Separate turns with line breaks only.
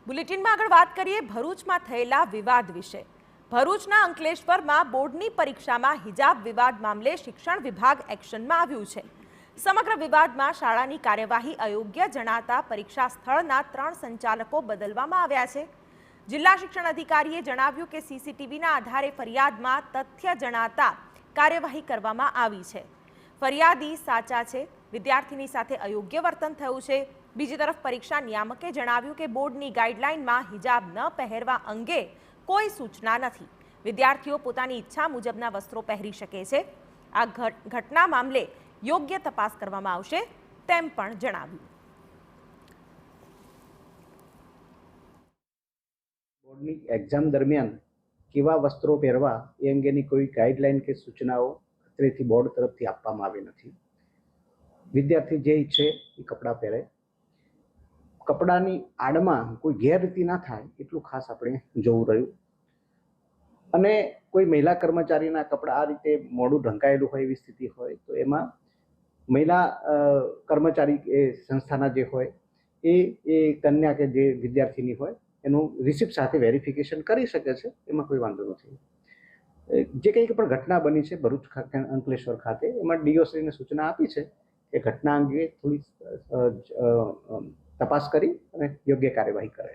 બુલેટિનમાં આગળ વાત કરીએ ભરૂચમાં થયેલા વિવાદ વિશે। ભરૂચના અંકલેશ્વરમાં બોર્ડની પરીક્ષામાં હિજાબ વિવાદ મામલે શિક્ષણ વિભાગ એક્શનમાં આવ્યું છે। સમગ્ર વિવાદમાં શાળાની કાર્યવાહી અયોગ્ય જણાતા પરીક્ષા સ્થળના 3 સંચાલકો બદલવામાં આવ્યા છે। જિલ્લા શિક્ષણ અધિકારીએ જણાવ્યું કે સીસીટીવીના આધારે ફરિયાદમાં તથ્ય જણાતા કાર્યવાહી કરવામાં આવી છે। ફરિયાદી સાચા છે, વિદ્યાર્થીની સાથે અયોગ્ય વર્તન થયું છે। બીજી તરફ પરીક્ષા નિયામકે જણાવ્યું કે બોર્ડની ગાઈડલાઈનમાં હિજાબ ન પહેરવા અંગે કોઈ સૂચના નથી। વિદ્યાર્થીઓ પોતાની ઈચ્છા મુજબના વસ્ત્રો પહેરી શકે છે। આ ઘટના મામલે યોગ્ય તપાસ કરવામાં આવશે તેમ પણ જણાવ્યું।
બોર્ડની એક્ઝામ દરમિયાન કેવા વસ્ત્રો પહેરવા એ અંગેની કોઈ ગાઈડલાઈન કે સૂચનાઓ અત્રેથી બોર્ડ તરફથી આપવામાં આવી નથી। વિદ્યાર્થી જે ઈચ્છે એ કપડાં પહેરે। કપડાની આડમાં કોઈ ગેરરીતિ ના થાય એટલું ખાસ આપણે જોવું રહ્યું। અને કોઈ મહિલા કર્મચારીના કપડાં આ રીતે મોડું ઢંકાયેલું હોય એવી સ્થિતિ હોય તો એમાં મહિલા કર્મચારી એ સંસ્થાના જે હોય એ કન્યા કે જે વિદ્યાર્થીની હોય એનું રિસિપ્ટ સાથે વેરિફિકેશન કરી શકે છે, એમાં કોઈ વાંધો નથી। જે કંઈ પણ ઘટના બની છે ભરૂચ ખાતે અંકલેશ્વર ખાતે એમાં ડીઓશ્રીને સૂચના આપી છે કે ઘટના અંગે થોડી તપાસ કરી અને યોગ્ય કાર્યવાહી કરે।